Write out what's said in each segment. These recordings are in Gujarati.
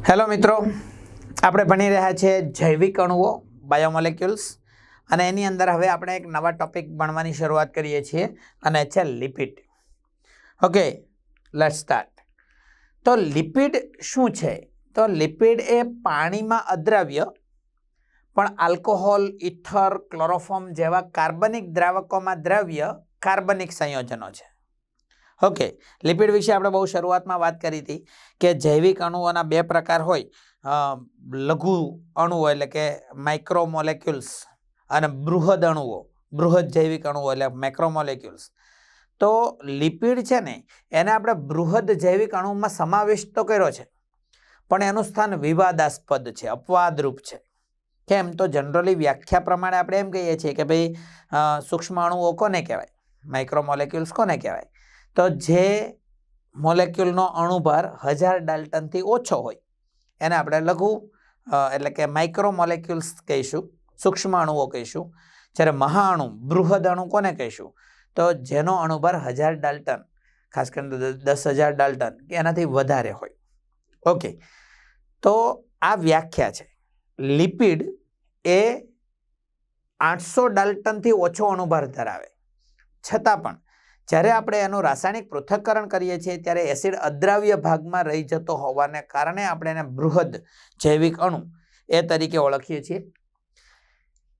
હેલો મિત્રો, આપણે ભણી રહ્યા છીએ જૈવિક અણુઓ બાયોમોલેક્યુલ્સ અને એની અંદર હવે આપણે એક નવા ટોપિક ભણવાની શરૂઆત કરીએ છીએ અને છે લિપિડ. Okay, let's start. તો લિપિડ શું છે? તો લિપિડ એ પાણીમાં અદ્રાવ્ય પણ આલ્કોહોલ, ઇથર, ક્લોરોફોર્મ જેવા કાર્બનિક દ્રાવકોમાં દ્રવ્ય કાર્બનિક સંયોજનો છે. ઓકે, લિપિડ વિશે આપણે બહુ શરૂઆતમાં વાત કરી હતી કે જૈવિક અણુઓના બે પ્રકાર હોય, લઘુ અણુઓ એટલે કે માઇક્રોમોલેક્યુલ્સ અને બૃહદ અણુઓ, બૃહદ જૈવિક અણુઓ એટલે મેક્રોમોલેક્યુલ્સ. તો લિપિડ છે ને એને આપણે બૃહદ જૈવિક અણુમાં સમાવિષ્ટ તો કર્યો છે, પણ એનું સ્થાન વિવાદાસ્પદ છે, અપવાદરૂપ છે. કેમ? તો જનરલી વ્યાખ્યા પ્રમાણે આપણે એમ કહીએ છીએ કે ભાઈ સૂક્ષ્મ અણુઓ કોને કહેવાય, માઇક્રોમોલેક્યુલ્સ કોને કહેવાય? તો જે મોલેક્યુલનો અણુભાર 1000 ડાલ્ટનથી ઓછો હોય એને આપણે લઘુ એટલે કે માઇક્રોમોલેક્યુલ્સ કહીશું, સૂક્ષ્મ અણુઓ કહીશું. જ્યારે મહાઅણુ, બૃહદ અણુ કોને કહીશું? તો જેનો અણુભાર 1000 ડાલ્ટન, ખાસ કરીને 10,000 ડાલ્ટન કે એનાથી વધારે હોય. ઓકે, તો આ વ્યાખ્યા છે. લિપિડ એ 800 ડાલ્ટનથી ઓછો અણુભાર ધરાવે, છતાં પણ જ્યારે આપણે એનું રાસાયણિક પૃથ્થકરણ કરીએ છીએ ત્યારે એસિડ અદ્રાવ્ય ભાગમાં રહી જતો હોવાને કારણે આપણે એને બૃહદ જૈવિક અણુ એ તરીકે ઓળખીએ છીએ.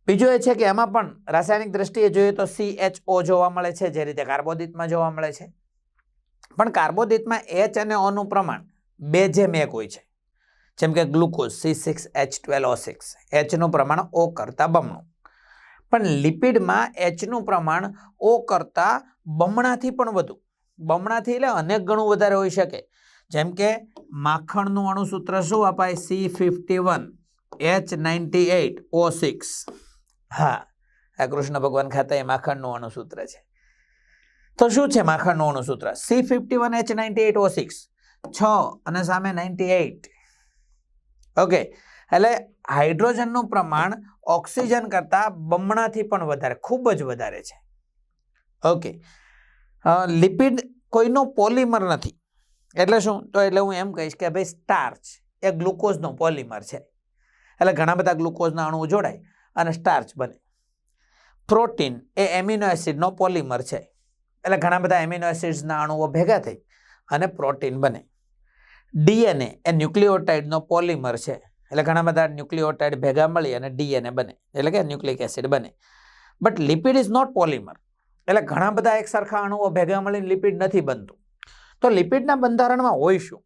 બીજું એ છે કે એમાં પણ રાસાયણિક દ્રષ્ટિએ જોઈએ તો CHO જોવા મળે છે, જે રીતે કાર્બોદિતમાં જોવા મળે છે. પણ કાર્બોદિતમાં H અને O નું પ્રમાણ 2:1 હોય છે. જેમ કે ગ્લુકોઝ C6H12O6, H નું પ્રમાણ O કરતાં બમણું. પણ લિપિડમાં H નું પ્રમાણ O કરતાં બમણાથી પણ વધુ, બમણાથી એટલે અનેક ગણું વધારે હોઈ શકે. જેમ કે માખણનું અણુસૂત્ર શું અપાય? C51H98O6. હા, આ કૃષ્ણ ભગવાન ખાતે માખણનું અણુસૂત્ર છે. તો શું છે માખણનું અણુસૂત્ર? C51H98O6, 6 અને સામે 98. ઓકે, એટલે હાઇડ્રોજનનું પ્રમાણ ઓક્સિજન કરતાં બમણાથી પણ વધારે, ખૂબ જ વધારે છે. ઓકે, લિપિડ કોઈનો પોલિમર નથી. એટલે શું? તો એટલે હું એમ કહીશ કે ભાઈ સ્ટાર્ચ એ ગ્લુકોઝનો પોલિમર છે. એટલે ઘણા બધા ગ્લુકોઝના અણુઓ જોડાય અને સ્ટાર્ચ બને. પ્રોટીન એ એમિનો એસિડનો પોલિમર છે. એટલે ઘણા બધા એમિનો એસિડ્સના અણુઓ ભેગા થઈ અને પ્રોટીન બને. DNA એ ન્યુક્લિયોટાઇડનો પોલિમર છે. એટલે ઘણા બધા ન્યુક્લિયોટાઇડ ભેગા મળી અને DNA બને, એટલે કે ન્યુક્લિક એસિડ બને. But lipid is not polymer. એટલે ઘણા બધા એક સરખા અણુઓ ભેગા મળીને લિપિડ નથી બનતું. તો લિપિડના બંધારણમાં હોય શું?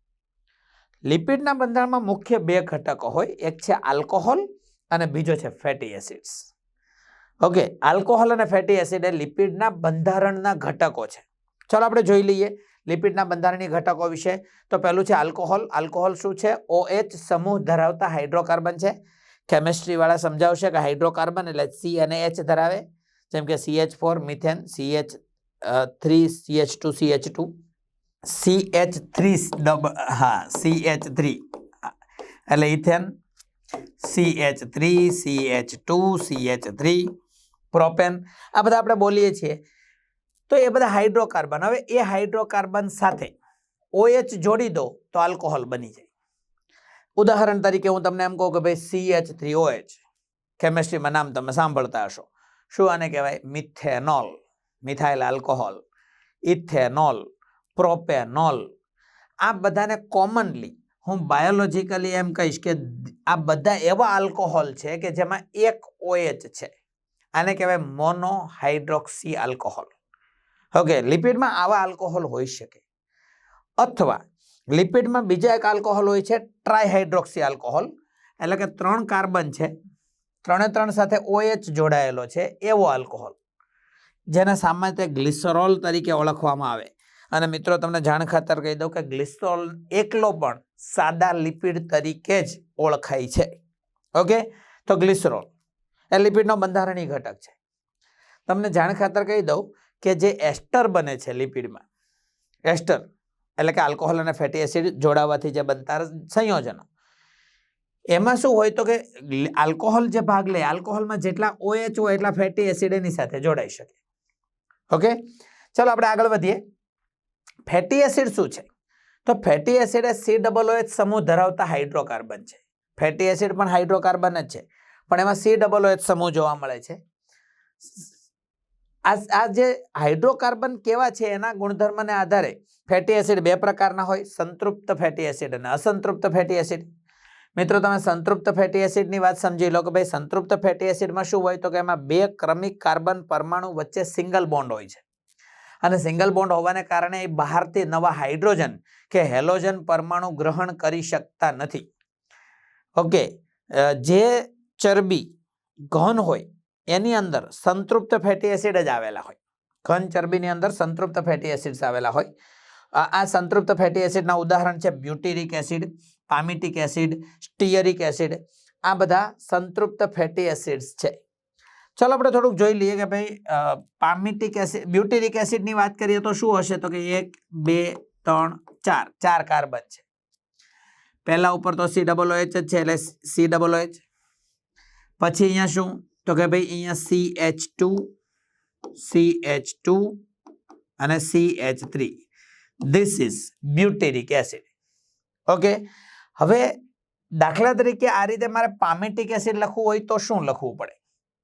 લિપિડના બંધારણમાં મુખ્ય બે ઘટકો હોય, એક છે આલ્કોહોલ અને બીજો છે ફેટી એસિડ્સ. ઓકે, આલ્કોહોલ અને ફેટી એસિડ એ લિપિડના બંધારણના ઘટકો છે. ચાલો આપણે જોઈ લઈએ લિપિડના બંધારણીય ઘટકો વિશે. તો પહેલું છે આલ્કોહોલ. આલ્કોહોલ શું છે? OH સમૂહ ધરાવતા હાઇડ્રોકાર્બન છે. કેમિસ્ટ્રી વાળા સમજાવશે કે હાઇડ્રોકાર્બન એટલે C અને H ધરાવે, જેમ કે CH4 methane, CH3 CH2 CH2, CH3 એટલે ethane, CH3 CH2 CH3, propane. આ બધા આપણે બોલીએ છીએ. તો એ બધા હાઇડ્રોકાર્બન. હવે એ હાઇડ્રોકાર્બન સાથે OH જોડી દો તો આલ્કોહોલ બની જાય. ઉદાહરણ તરીકે હું તમને એમ કહું કે ભાઈ CH3OH, કેમિસ્ટ્રીમાં નામ તમે સાંભળતા હશો. શું આને કહેવાય? Methanol, methyl alcohol, ethanol, propanol. આ બધાને કોમનલી હું બાયોલોજીકલી એમ કહીશ કે આ બધા એવા આલ્કોહોલ છે કે જેમાં એક OH છે. આને કહેવાય મોનોહાઇડ્રોક્સી આલ્કોહોલ. ઓકે, લિપિડમાં આવા આલ્કોહોલ હોઈ શકે. અથવા લિપિડમાં બીજા એક આલ્કોહોલ હોય છે ટ્રાયહાઇડ્રોક્સી આલ્કોહોલ, એટલે કે 3 કાર્બન છે, 3 સાથે OH જોડાયેલો છે એવો આલ્કોહોલ, જેને સામાન્ય ગ્લિસરોલ તરીકે ઓળખવામાં આવે. અને મિત્રો તમને જાણ ખાતર કહી દઉં કે ગ્લિસરોલ એકલો પણ સાદા લિપિડ તરીકે જ ઓળખાય છે. ઓકે, તો ગ્લિસરોલ એ લિપિડનો બંધારણીય ઘટક છે. તમને જાણ ખાતર કહી દઉં કે જે એસ્ટર બને છે લિપિડમાં, એસ્ટર એટલે કે આલ્કોહોલ અને ફેટી એસિડ જોડાવાથી જે બનતા સંયોજનો, એમાં શું હોય તો કે આલ્કોહોલ જે ભાગ લે, આલ્કોહોલમાં જેટલા OH હોય એટલા ફેટી એસિડ એની સાથે જોડાઈ શકે. ઓકે, ચાલો આપણે આગળ વધીએ. ફેટી એસિડ શું છે? તો ફેટી એસિડ એ COOH સમૂહ ધરાવતા હાઇડ્રોકાર્બન છે. ફેટી એસિડ પણ હાઇડ્રોકાર્બન જ છે, પણ એમાં COOH સમૂહ જોવા મળે છે. આ જે હાઇડ્રોકાર્બન કેવા છે એના ગુણધર્મને આધારે ફેટી એસિડ બે પ્રકારના હોય, સંતૃપ્ત ફેટી એસિડ અને અસંતૃપ્ત ફેટી એસિડ. મિત્રો તમે સંતૃપ્ત ફેટી એસિડની વાત સમજી લો કે ભાઈ સંતૃપ્ત ફેટી એસિડમાં શું હોય તો કે એમાં બે ક્રમિક કાર્બન પરમાણુ વચ્ચે સિંગલ બોન્ડ હોય છે અને સિંગલ બોન્ડ હોવાને કારણે એ બહારથી નવા હાઇડ્રોજન કે હેલોજન પરમાણુ ગ્રહણ કરી શકતા નથી. ઓકે, જે ચરબી ઘન હોય એની અંદર સંતૃપ્ત ફેટી એસિડ જ આવેલા હોય. ઘન ચરબીની અંદર સંતૃપ્ત ફેટી એસિડ્સ આવેલા હોય. આ સંતૃપ્ત ફેટી એસિડના ઉદાહરણ છે બ્યુટિરિક એસિડ, પામિટિક એસિડ, સ્ટીયરિક એસિડ. આ બધા સંતૃપ્ત ફેટી એસિડ્સ છે. ચલો આપણે થોડુંક જોઈ લઈએ કે ભાઈ પામિટિક એસિડ, બ્યુટિરિક એસિડની વાત કરીએ તો શું હશે તો કે 1 2 3 4 4 કાર્બન છે. પહેલા ઉપર તો COOH જ છે એટલે COOH. પછી અહીંયા શું તો કે ભાઈ અહીંયા CH2 અને CH3. This is બ્યુટેરિક acid. Okay, હવે દાખલા તરીકે આ રીતે મારે પામિટિક એસિડ લખવું હોય તો શું લખવું પડે?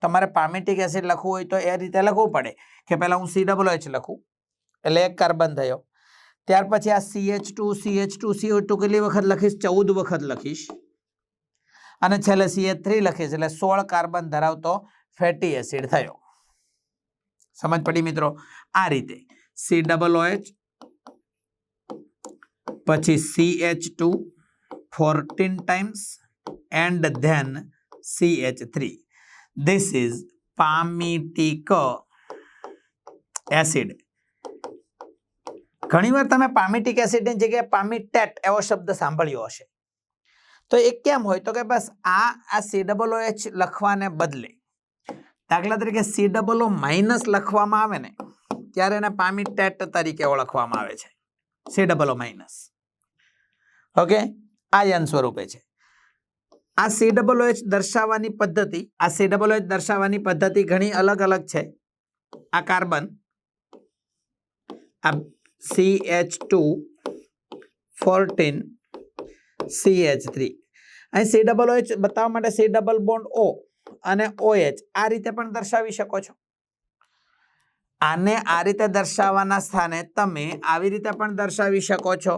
તમારે પામિટિક એસિડ લખવું હોય તો એ રીતે લખવું પડે કે પહેલા હું COOH લખું એટલે એક કાર્બન થયો. ત્યાર પછી આ CH2 કેટલી વખત લખીશ? 14 વખત લખીશ. અને છેલ્લે CH3 લખીશ એટલે 16 કાર્બન ધરાવતો ફેટી એસિડ થયો. સમજ પડી મિત્રો? આ રીતે COOH પછી CH2 14 times and then CH3. This is palmitic acid. ઘણીવાર તમે પામિટિક એસિડની જગ્યાએ પામિટેટ એવો શબ્દ સાંભળ્યો હશે. તો એ કેમ હોય તો કે બસ આ COOH લખવાને બદલે દાખલા તરીકે COO માઇનસ લખવામાં આવે ને ત્યારે એને પામિટેટ તરીકે ઓળખવામાં આવે છે. COO minus. ઓકે, આ યન સ્વરૂપે છે. આ COOH દર્શાવવાની પદ્ધતિ ઘણી અલગ અલગ છે. આ કાર્બન આ CH2 14 CH3 અહીં COOH બતાવવા માટે C ડબલ બોન્ડ O અને OH આ રીતે પણ દર્શાવી શકો છો. આને આ રીતે દર્શાવવાના સ્થાને તમે આવી રીતે પણ દર્શાવી શકો છો.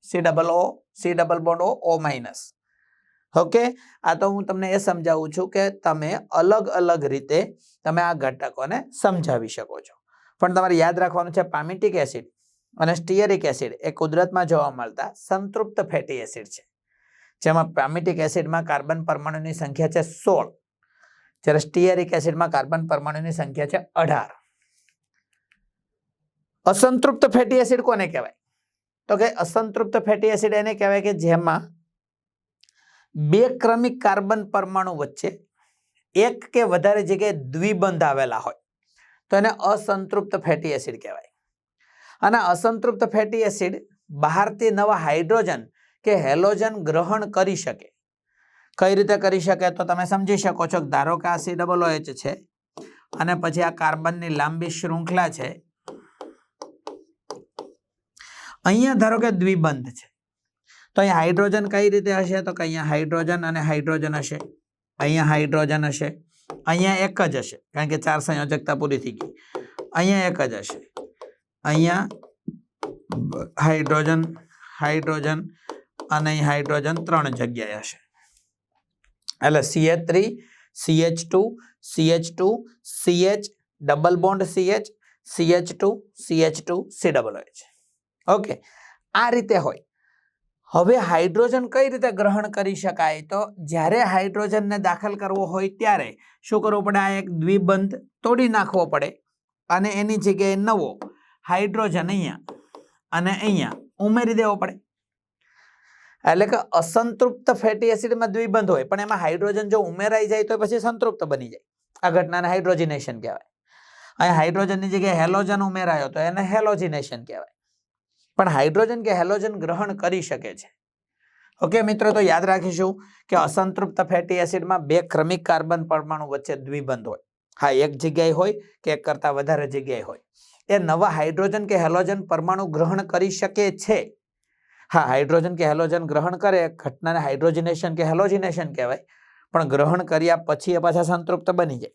C double bond O minus. Okay, આ તો હું તમને એ સમજાવું છું કે તમે અલગ અલગ રીતે તમે આ ઘટકોને સમજાવી શકો છો. પણ તમારે યાદ રાખવાનું છે પામિટિક એસિડ અને સ્ટીયરિક એસિડ એ કુદરતમાં જોવા મળતા સંતૃપ્ત ફેટી એસિડ છે, જેમાં પામિટિક એસિડમાં કાર્બન પરમાણુની સંખ્યા છે 16, જ્યારે સ્ટીયરિક એસિડમાં કાર્બન પરમાણુની સંખ્યા છે 18. અસંતૃપ્ત ફેટી એસિડ કોને કહેવાય તો કે અસંતૃપ્ત ફેટી એસિડ એને કહેવાય કે જેમાં બે ક્રમિક કાર્બન પરમાણુ વચ્ચે એક કે વધારે જગ્યાએ દ્વિબંધ આવેલા હોય તો એને અસંતૃપ્ત ફેટી એસિડ કહેવાય. અને અસંતૃપ્ત ફેટી એસિડ બહારથી નવા હાઇડ્રોજન કે હેલોજન ગ્રહણ કરી શકે. કઈ રીતે કરી શકે તો તમે સમજી શકો છો. ધારો કે આ COOH છે અને પછી આ કાર્બનની લાંબી શૃંખલા છે. અહીંયા ધારો કે દ્વિબંધ છે તો અહીંયા હાઇડ્રોજન કઈ રીતે હશે તો કે અહીંયા હાઇડ્રોજન અને હાઇડ્રોજન હશે, અહીંયા હાઇડ્રોજન હશે, અહીંયા એક જ હશે કારણ કે 4 સંયોજકતા પૂરી થઈ ગઈ. અહીંયા એક જ હશે, અહીંયા હાઇડ્રોજન અને અહીં હાઇડ્રોજન 3 જગ્યાએ હશે. એટલે CH3 CH2 CH double bond CH2 COOH. Okay, આ રીતે હોય. હવે હાઇડ્રોજન કઈ રીતે ગ્રહણ કરી શકાય તો જ્યારે હાઇડ્રોજનને દાખલ કરવો હોય ત્યારે શું કરવું પડે? આ એક દ્વિબંધ તોડી નાખવો પડે અને એની જગ્યાએ નવો હાઇડ્રોજન અહીંયા અને અહીંયા ઉમેરી દેવો પડે. એટલે કે અસંતૃપ્ત ફેટી એસિડમાં દ્વિબંધ હોય પણ એમાં હાઇડ્રોજન જો ઉમેરાઈ જાય તો પછી સંતૃપ્ત બની જાય. આ ઘટનાને હાઇડ્રોજિનેશન કહેવાય. અહીંયા હાઇડ્રોજનની જગ્યાએ હેલોજન ઉમેરાયો તો એને હેલોજિનેશન કહેવાય. પણ હાઇડ્રોજન કે હેલોજન ગ્રહણ કરી શકે છે. ઓકે મિત્રો, તો યાદ રાખીશું કે અસંતૃપ્ત ફેટી એસિડમાં બે ક્રમિક કાર્બન પરમાણુ વચ્ચે દ્વિબંધ હોય. હા, એક જગ્યાએ હોય કે એક કરતા વધારે જગ્યાએ હોય. એ નવા હાઇડ્રોજન કે હેલોજન પરમાણુ ગ્રહણ કરી શકે છે. હા, હાઇડ્રોજન કે હેલોજન ગ્રહણ કરે ઘટનાને હાઇડ્રોજનેશન કે હેલોજિનેશન કહેવાય, પણ ગ્રહણ કર્યા પછી એ પાછા સંતૃપ્ત બની જાય.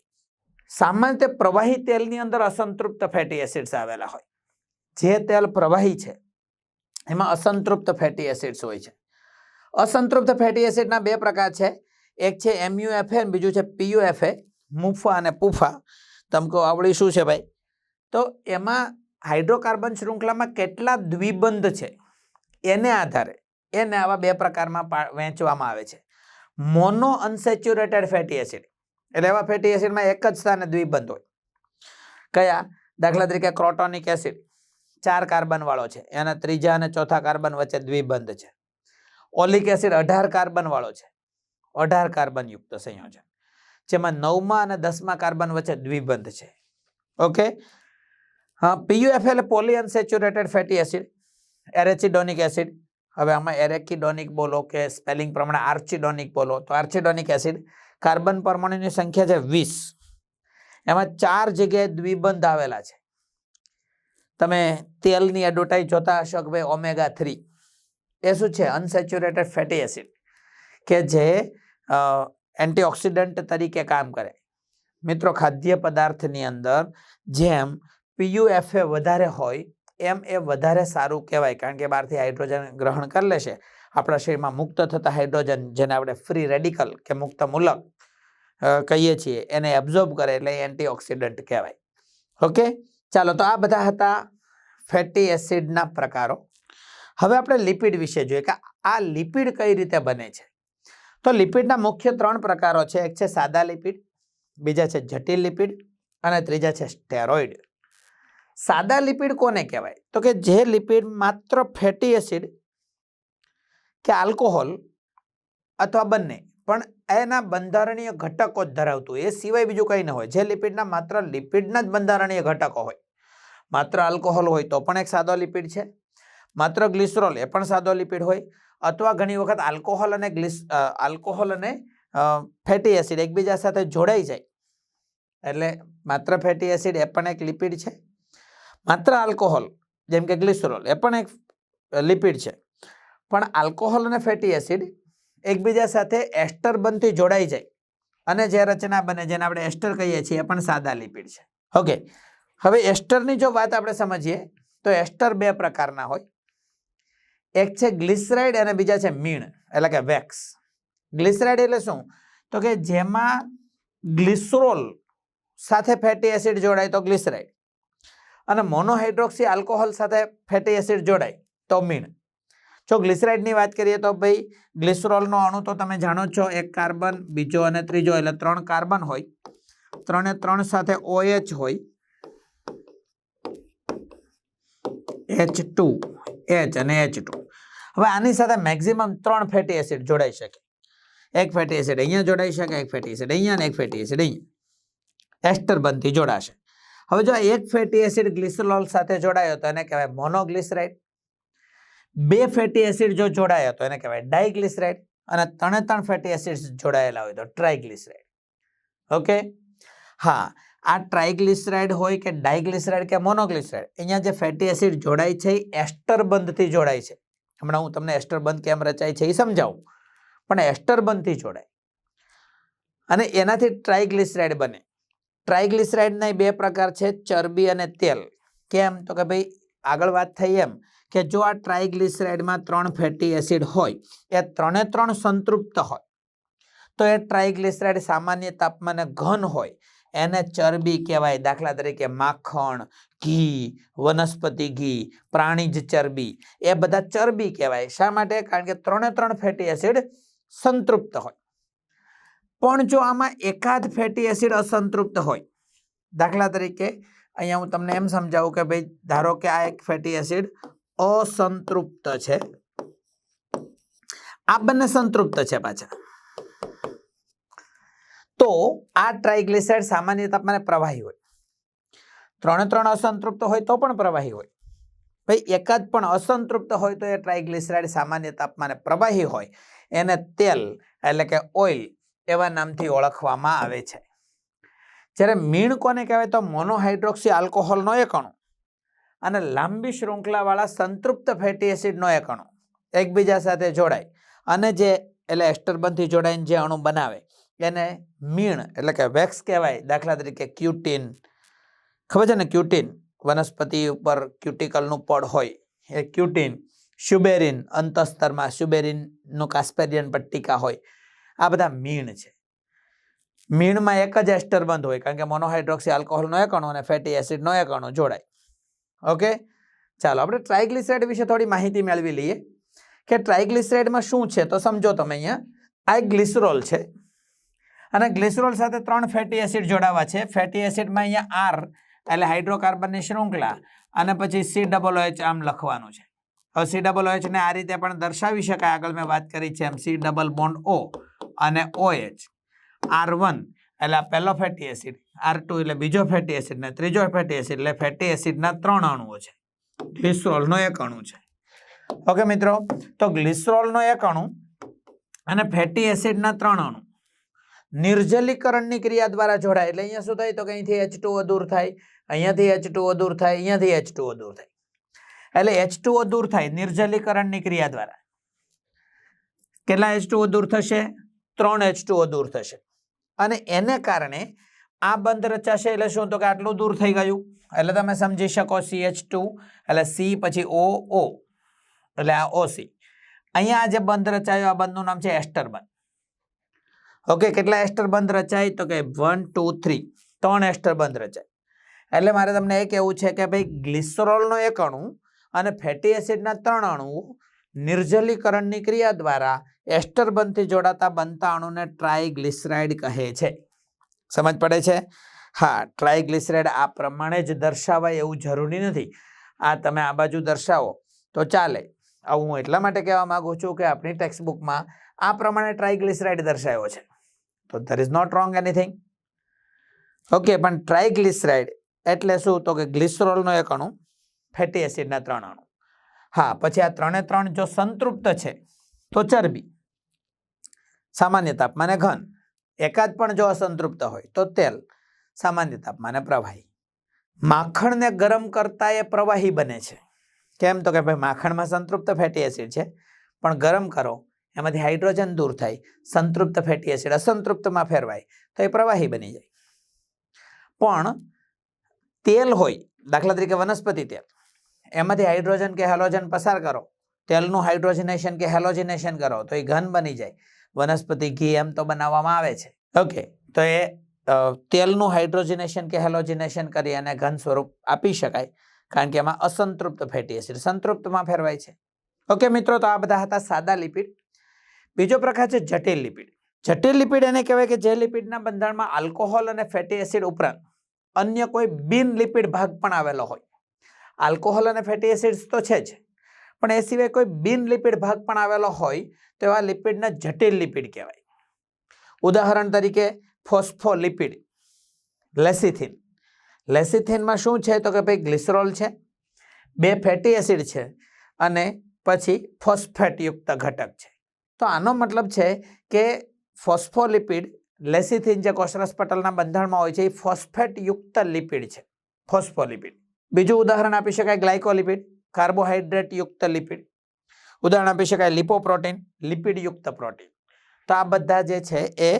સામાન્ય રીતે પ્રવાહી તેલની અંદર અસંતૃપ્ત ફેટી એસિડ્સ આવેલા હોય. જે તેલ પ્રવાહી છે એમાં અસંતૃપ્ત ફેટી એસિડ્સ હોય છે. અસંતૃપ્ત ફેટી એસિડના બે પ્રકાર છે. એક છે MUFA અને બીજું છે PUFA, મુફા અને પુફા. તમકો આવડી શું છે ભાઈ? તો એમાં હાઇડ્રોકાર્બન શૃંખલામાં કેટલા દ્વિબંધ છે એને આધારે એને આવા બે પ્રકારમાં વહેંચવામાં આવે છે. મોનો અનસેચ્યુરેટેડ ફેટી એસિડ એટલે એવા ફેટી એસિડમાં એક જ સ્થાને દ્વિબંધ હોય. કયા? દાખલા તરીકે ક્રોટોનિક એસિડ 4 કાર્બન વાળો છે, એના ત્રીજા અને ચોથા કાર્બન વચ્ચે દ્વિબંધ છે. ઓલિક એસિડ 18 કાર્બન વાળો છે, 18 કાર્બન યુક્ત સંયોજન, જેમાં 9મા અને 10મા કાર્બન વચ્ચે દ્વિબંધ છે. ઓકે. હા, PUFA એટલે poly unsaturated fatty acid, arachidonic acid. હવે આમાં એરેકિડોનિક બોલો કે સ્પેલિંગ પ્રમાણે આર્ચિડોનિક બોલો, તો આર્ચિડોનિક એસિડ કાર્બન પરમાણુની સંખ્યા છે 20, એમાં 4 જગ્યાએ દ્વિબંધ આવેલા છે. તમે તેલની એડવર્ટાઇઝ જોતા હશો કે ભાઈ omega-3 એ શું છે? અનસેચ્યુરેટેડ ફેટી એસિડ કે જે એન્ટીઓક્સિડન્ટ તરીકે કામ કરે. મિત્રો, ખાદ્ય પદાર્થની અંદર જેમ PUFA વધારે હોય એમ એ વધારે સારું કહેવાય, કારણ કે બહારથી હાઇડ્રોજન ગ્રહણ કરી લેશે. આપણા શરીરમાં મુક્ત થતા હાઇડ્રોજન, જેને આપણે ફ્રી રેડિકલ કે મુક્ત મૂલક કહીએ છીએ, એને એબ્ઝોર્બ કરે એટલે એન્ટીઓક્સિડન્ટ કહેવાય. ઓકે, ચાલો, તો આ બધા હતા ફેટી એસિડના પ્રકારો. હવે આપણે લિપિડ વિશે જોઈએ કે આ લિપિડ કઈ રીતે બને છે. તો લિપિડના મુખ્ય 3 પ્રકારો છે. એક છે સાદા લિપિડ, બીજા છે જટિલ લિપિડ અને ત્રીજા છે સ્ટેરોઇડ. સાદા લિપિડ કોને કહેવાય? તો કે જે લિપિડ માત્ર ફેટી એસિડ કે આલ્કોહોલ અથવા બંને પણ એના બંધારણીય ઘટકો જ ધરાવતું હોય, એ સિવાય બીજું કંઈ ન હોય. જે લિપિડના માત્ર લિપિડના જ બંધારણીય ઘટકો હોય. માત્ર આલ્કોહોલ હોય તો પણ એક સાદો લિપિડ છે, માત્ર ગ્લિસરોલ એ પણ સાદો લિપિડ હોય, અથવા ઘણી વખત આલ્કોહોલ અને ફેટી એસિડ એકબીજા સાથે જોડાઈ જાય એટલે માત્ર ફેટી એસિડ એ પણ એક લિપિડ છે, માત્ર આલ્કોહોલ જેમ કે ગ્લિસરોલ એ પણ એક લિપિડ છે. પણ આલ્કોહોલ અને ફેટી એસિડ એકબીજા સાથે એસ્ટર બંધથી જોડાઈ જાય અને જે રચના બને, જેને આપણે એસ્ટર કહીએ છીએ, એ પણ સાદા લિપિડ છે. ઓકે, હવે એસ્ટરની જો વાત આપણે સમજીએ તો એસ્ટર 2 પ્રકારના હોય. એક છે ગ્લિસરાઇડ અને બીજા છે મીણ એટલે કે વેક્સ. ગ્લિસરાઇડ એટલે શું? તો કે જેમાં ગ્લિસરોલ સાથે ફેટી એસિડ જોડાય તો ગ્લિસરાઇડ, અને મોનોહાઇડ્રોક્સી આલ્કોહોલ સાથે ફેટી એસિડ જોડાય તો મીણ. જો ગ્લિસરાઇડની વાત કરીએ તો ભાઈ ગ્લિસરોલનો અણુ તો તમે જાણો છો, 1 કાર્બન, બીજો અને ત્રીજો એટલે 3 કાર્બન હોય, 3 એ 3 સાથે OH હોય, H2, H અને H2. હવે આની સાથે મેક્સિમમ 3 ફેટી એસિડ જોડાઈ શકે. એક ફેટી એસિડ અહીંયા જોડાઈ શકે, એક ફેટી એસિડ અહીંયા અને એક ફેટી એસિડ અહીંયા એસ્ટર બંધથી જોડાશે. હવે જો એક ફેટી એસિડ ગ્લિસરોલ સાથે જોડાયો તો એને કહેવાય મોનોગ્લિસરાઇડ. 2 ફેટી એસિડ જો જોડાયો તો એને કહેવાય ડાઇગ્લિસરાઇડ, અને 3 ફેટી એસિડ જોડાયેલા હોય તો ટ્રાઇગ્લિસરાઇડ. ઓકે, હા, આ ટ્રાઇગ્લિસરાઇડ હોય કે ડાઇગ્લિસરાઇડ કે મોનોગ્લિસરાઇડ, અહીંયા જે ફેટી એસિડ જોડાય છે એ એસ્ટર બંધથી જોડાય છે. હમણાં હું તમને એસ્ટર બંધ કેમ રચાય છે એ સમજાવું, પણ એસ્ટર બંધથી જોડાય અને એનાથી ટ્રાઇગ્લિસરાઇડ બને. ટ્રાઇગ્લિસરાઇડના 2 પ્રકાર છે, ચરબી અને તેલ. કેમ? તો કે ભાઈ આગળ વાત થઈ એમ કે જો આ ટ્રાઇગ્લિસરાઇડમાં 3 ફેટી એસિડ હોય, એ 3 સંતૃપ્ત હોય તો એ ટ્રાઇગ્લિસરાઇડ સામાન્ય તાપમાને ઘન હોય, એને ચરબી કહેવાય. દાખલા તરીકે માખણ, ઘી, વનસ્પતિ ઘી, પ્રાણીજ ચરબી, એ બધા ચરબી કહેવાય. શા માટે? કારણ કે 3 ફેટી એસિડ સંતૃપ્ત હોય. પણ જો આમાં એકાદ ફેટી એસિડ અસંતૃપ્ત હોય, દાખલા તરીકે અહીંયા હું તમને એમ સમજાવું કે ભાઈ ધારો કે આ એક ફેટી એસિડ અસંતૃપ્ત છે, આ બંને સંતૃપ્ત છે પાછા, તો આ ટ્રાઇગ્લિસરાઇડ સામાન્ય તાપમાને પ્રવાહી હોય. 3 અસંતૃપ્ત હોય તો પણ પ્રવાહી હોય. ભાઈ એકાદ પણ અસંતૃપ્ત હોય તો એ ટ્રાઇગ્લિસરાઇડ સામાન્ય તાપમાને પ્રવાહી હોય, એને તેલ એટલે કે ઓઇલ એવા નામથી ઓળખવામાં આવે છે. જ્યારે મીણ કોને કહેવાય? તો મોનોહાઇડ્રોક્સી આલ્કોહોલનો એક અણુ અને લાંબી શૃંખલાવાળા સંતૃપ્ત ફેટી એસિડનો એક અણુ એકબીજા સાથે જોડાય અને જે એટલે એસ્ટરબંધથી જોડાઈને જે અણુ બનાવે એને મીણ એટલે કે વેક્સ કહેવાય. દાખલા તરીકે ક્યુટીન, ખબર છે ને ક્યુટીન, વનસ્પતિ ઉપર ક્યુટિકલનું પડ હોય એ ક્યુટીન. સ્યુબેરિન, અંતઃસ્તરમાં સ્યુબેરિનનું કાસ્પેરિયન પટ્ટિકા હોય. આ બધા મીણ છે. મીણમાં એક જ એસ્ટરબંધ હોય કારણ કે મોનોહાઇડ્રોક્સી આલ્કોહોલનો એક અણુ અને ફેટી એસિડનો એક અણુ જોડાય. ઓકે, ચાલો આપણે ટ્રાઇગ્લિસરાઇડ વિશે થોડી માહિતી મેળવી લઈએ કે ટ્રાઇગ્લિસરાઇડમાં શું છે. તો સમજો તમે અહીંયા આ એક ગ્લિસરોલ છે અને ગ્લિસરોલ સાથે 3 ફેટી એસિડ જોડાવા છે. ફેટી એસિડમાં અહીંયા R એટલે હાઇડ્રોકાર્બનની શૃંખલા અને પછી COOH આમ લખવાનું છે. હવે COOH ને આ રીતે પણ દર્શાવી શકાય. આગળ મેં વાત કરી છે એમ C ડબલ બોન્ડ O અને OH. R1 એટલે આ પહેલો ફેટી એસિડ, R2 એટલે બીજો ફેટી એસિડ ને ત્રીજો ફેટી એસિડ એટલે ફેટી એસિડના 3 અણુઓ છે. ગ્લિસરોલનો એક અણુ છે. ઓકે મિત્રો, તો ગ્લિસરોલનો એક અણુ અને ફેટી એસિડના 3 અણુ નિર્જલીકરણની ક્રિયા દ્વારા જોડાય. એટલે અહીંયા શું થાય તો કે અહીંથી H2O દૂર થાય, અહીંયાથી H2O દૂર થાય, અહીંયાથી H2O દૂર થાય. એટલે H2O દૂર થાય નિર્જલીકરણની ક્રિયા દ્વારા. કેટલા H2O દૂર થશે? 3 H2O દૂર થશે અને એને કારણે આ બંધ રચાશે. એટલે શું તો કે આટલું દૂર થઈ ગયું. એટલે તમે સમજી શકો CH2 એટલે C પછી OO એટલે આ OC. અહીંયા આ જે બંધ રચાયો આ બંધનું નામ છે એસ્ટરબંધ. ઓકે, કેટલા એસ્ટરબંધ રચાય તો કે 1 2 3 3 એસ્ટરબંધ રચાય. એટલે મારે તમને એ કહેવું છે કે ભાઈ ગ્લિસરોલનો એક અણુ અને ફેટી એસિડના 3 અણુઓ નિર્જલીકરણની ક્રિયા દ્વારા એસ્ટરબંધથી જોડાતા બનતા અણુને ટ્રાઇગ્લિસરાઇડ કહે છે. સમજ પડે છે? હા, ટ્રાઇગ્લિસરાઇડ આ પ્રમાણે જ દર્શાવાય એવું જરૂરી નથી. આ તમે આ બાજુ દર્શાવો તો ચાલે. આવું હું એટલા માટે કહેવા માંગુ છું કે આપણી ટેક્સ્ટબુકમાં આ પ્રમાણે ટ્રાઇગ્લિસરાઇડ દર્શાવ્યો છે. તો there is not wrong anything. Okay, પણ ટ્રાઇગ્લિસરાઇડ એટલે શું તો કે ગ્લિસરોલનો એક અણુ, ફેટી એસિડના 3 અણુ. હા, પછી આ 3 જો સંતૃપ્ત છે તો ચરબી, સામાન્ય તાપમાને ઘન. એકાદ પણ જો અસંતૃપ્ત હોય તો તેલ, સામાન્ય તાપમાને પ્રવાહી. માખણને ગરમ કરતા એ પ્રવાહી બને છે. કેમ તો કે ભાઈ માખણમાં સંતૃપ્ત ફેટી એસિડ છે પણ ગરમ કરો એમાંથી હાઇડ્રોજન દૂર થાય, સંતૃપ્ત ફેટી એસિડ અસંતૃપ્તમાં ફેરવાય તો એ પ્રવાહી બની જાય. પણ તેલ હોય, દાખલા તરીકે વનસ્પતિ તેલ, એમાંથી હાઇડ્રોજન કે હેલોજન પસાર કરો, તેલનું હાઇડ્રોજનેશન કે હેલોજનેશન કરો તો એ ઘન બની જાય. વનસ્પતિ ઘી એમ તો બનાવવામાં આવે છે. ઓકે, તો એ તેલનું હાઇડ્રોજનેશન કે હેલોજનેશન કરી અને ઘન સ્વરૂપ આપી શકાય કારણ કે એમાં અસંતૃપ્ત ફેટી એસિડ સંતૃપ્તમાં ફેરવાય છે. ઓકે મિત્રો, તો આ બધા હતા સાદા લિપિડ. બીજો પ્રકાર છે જટિલ લિપિડ. જટિલ લિપિડ એને કહેવાય કે જે લિપિડના બંધારણમાં આલ્કોહોલ અને ફેટી એસિડ ઉપરાંત અન્ય કોઈ બિન લિપિડ ભાગ પણ આવેલો હોય. આલ્કોહોલ અને ફેટી એસિડ્સ તો છે જ, પણ એ સિવાય કોઈ બિન લિપિડ ભાગ પણ આવેલો હોય તો એવા લિપિડને જટિલ લિપિડ કહેવાય. ઉદાહરણ તરીકે ફોસ્ફોલિપિડ, લેસિથિન. લેસિથિનમાં શું છે તો કે ભાઈ ગ્લિસરોલ છે, 2 ફેટી એસિડ છે અને પછી ફોસ્ફેટયુક્ત ઘટક છે. તો આનો મતલબ છે કે ફોસ્ફોલિપિડ, લેસિથિન જે કોષરસ પટલના બંધારણમાં હોય છે એ ફોસ્ફેટયુક્ત લિપિડ છે, ફોસ્ફોલિપિડ. બીજું ઉદાહરણ આપી શકાય ગ્લાયકોલિપિડ, કાર્બોહાઈડ્રેટ યુક્ત લિપિડ. ઉદાહરણ આપી શકાય લિપોપ્રોટીન, લિપિડ યુક્ત પ્રોટીન. તો આ બધા જે છે એ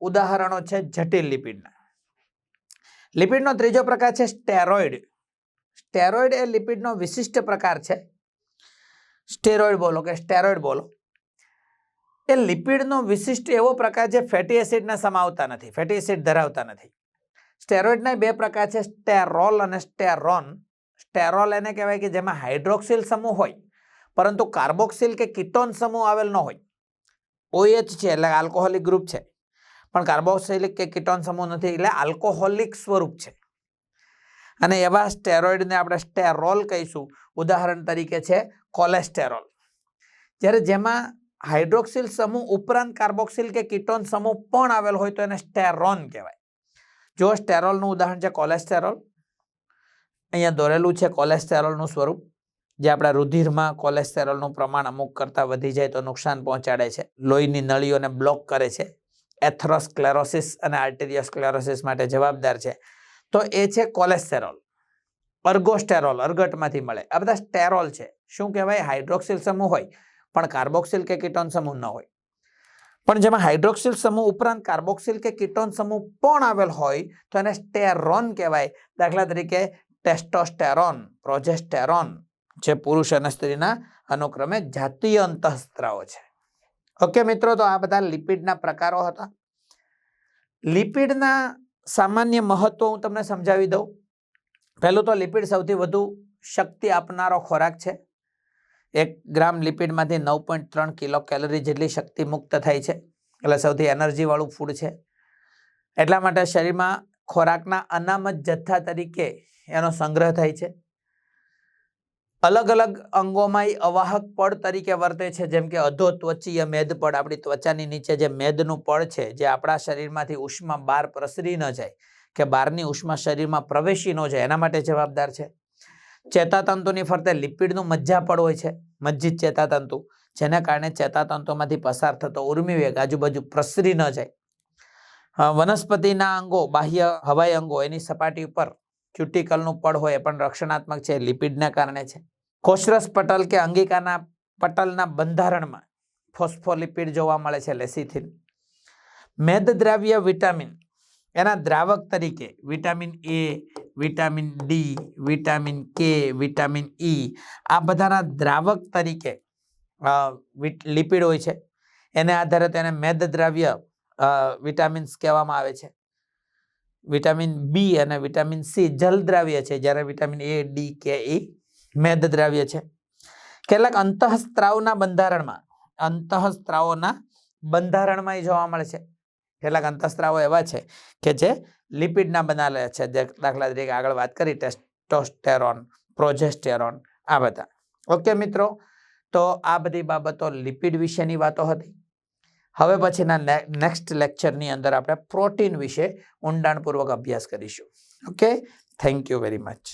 ઉદાહરણો છે જટિલ લિપિડના. લિપિડનો ત્રીજો પ્રકાર છે સ્ટેરોઇડ. સ્ટેરોઇડ એ લિપિડનો વિશિષ્ટ પ્રકાર છે. સ્ટેરોઇડ બોલો કે સ્ટેરોઇડ બોલો, એ લિપિડનો વિશિષ્ટ એવો પ્રકાર જે ફેટી એસિડને સમાવતા નથી, ફેટી એસિડ ધરાવતા નથી. સ્ટેરોઇડના 2 પ્રકાર છે, સ્ટેરોલ અને સ્ટેરોન. સ્ટેરોલ એને કહેવાય કે જેમાં હાઇડ્રોક્સિલ સમૂહ હોય પરંતુ કાર્બોક્સિલ કે કીટોન સમૂહ આવેલ ન હોય. OH છે એટલે આલ્કોહોલિક ગ્રુપ છે પણ કાર્બોક્સિલિક કે કીટોન સમૂહ નથી એટલે આલ્કોહોલિક સ્વરૂપ છે. અને એવા સ્ટેરોઇડને આપણે સ્ટેરોલ કહીશું. ઉદાહરણ તરીકે છે કોલેસ્ટેરોલ. જ્યારે જેમાં હાઇડ્રોક્સિલ સમૂહ ઉપરાંત કાર્બોક્સિલ કે કીટોન સમૂહ પણ આવેલ હોય તો એને સ્ટેરોન કહેવાય. જો સ્ટેરોલનું ઉદાહરણ છે કોલેસ્ટેરોલ. અહીંયા દોરેલું છે કોલેસ્ટેરોલનું સ્વરૂપ, જે આપણા રુધિરમાં કોલેસ્ટેરોલનું પ્રમાણ અમુક કરતાં વધી જાય તો નુકસાન પહોંચાડે છે, લોહીની નળીઓને બ્લોક કરે છે, એથેરોસ્ક્લેરોસિસ અને આર્ટેરિયોસ્ક્લેરોસિસ માટે જવાબદાર છે. તો એ છે કોલેસ્ટેરોલ. અર્ગોસ્ટેરોલ અર્ગટમાંથી મળે. આ બધા સ્ટેરોલ છે. શું કહેવાય? હાઇડ્રોક્સિલ સમૂહ હોય પણ કાર્બોક્સિલ કે કીટોન સમૂહ ન હોય. પણ જેમાં હાઇડ્રોક્સિલ સમૂહ ઉપરાંત કાર્બોક્સિલ કે કીટોન સમૂહ પણ આવેલ હોય તો એને સ્ટેરોન કહેવાય. દાખલા તરીકે ટેસ્ટોસ્ટેરોન, પ્રોજેસ્ટેરોન જે પુરુષ અને સ્ત્રીના અનુક્રમે જાતીય અંતઃસ્ત્રાવો છે. ઓકે મિત્રો, તો આ બધા લિપિડના પ્રકારો હતા. લિપિડના સામાન્ય મહત્વ હું તમને સમજાવી દઉં. પહેલું તો લિપિડ સૌથી વધુ શક્તિ આપનારો ખોરાક છે. 1 ગ્રામ લિપિડમાંથી 9.3 કિલો કેલરી જેટલી શક્તિ મુક્ત થાય છે. એટલે સૌથી એનર્જી વાળું ફૂડ છે. એટલા માટે શરીરમાં ખોરાકના અનામત જથ્થા તરીકે એનો સંગ્રહ થાય છે. અલગ અલગ અંગોમાં અવાહક પડ તરીકે વર્તે છે. જેમ કે અધોત્વચીય મેદપડ, આપણી ત્વચાની નીચે જે મેદનું પડ છે, જે આપણા શરીરમાંથી ઉષ્મા બહાર પ્રસરી ન જાય કે બહારની ઉષ્મા શરીરમાં પ્રવેશી ન જાય, એના માટે જવાબદાર છે. ચેતાતંતુની ફરતે લિપિડનું મજ્જાપડ હોય છે, મજ્જિત ચેતાતંતુ, જેના કારણે ચેતાતંતુમાંથી પસાર થતો ઉર્મિ વેગ આજુબાજુ પ્રસરી ન જાય. વનસ્પતિના અંગો, બાહ્ય હવાઈ અંગો, એની સપાટી ઉપર ક્યુટિકલનું પડ હોય એ પણ રક્ષણાત્મક છે, લિપિડના કારણે છે. કોષરસ પટલ કે અંગિકાના પટલના બંધારણમાં ફોસ્ફોલિપિડ જોવા મળે છે, લેસિથિન. મેદદ્રાવ્ય વિટામિન, એના દ્રાવક તરીકે vitamin A, vitamin D, vitamin કે, વિટામિન ઈ, આ બધાના દ્રાવક તરીકે લિપિડ હોય છે. એને આધારે તેને મેદદ્રાવ્ય વિટામિન્સ કહેવામાં આવે છે. વિટામિન બી અને વિટામિન સી જલદ્રાવ્ય છે, જ્યારે વિટામિન એ, ડી, કે, ઈ મેદદ્રાવ્ય છે. કેટલાક અંતઃસ્ત્રાવના બંધારણમાં જોવા મળે છે. કેટલાક અંતઃસ્ત્રાવો એવા છે કે જે લિપિડના બનેલા છે. દાખલા તરીકે આગળ વાત કરી ટેસ્ટોસ્ટેરોન, પ્રોજેસ્ટેરોન, આ બધા. ઓકે મિત્રો, તો આ બધી બાબતો લિપિડ વિશેની વાતો હતી. હવે પછીના નેક્સ્ટ લેક્ચરની અંદર આપણે પ્રોટીન વિશે ઊંડાણપૂર્વક અભ્યાસ કરીશું. Okay, thank you very much.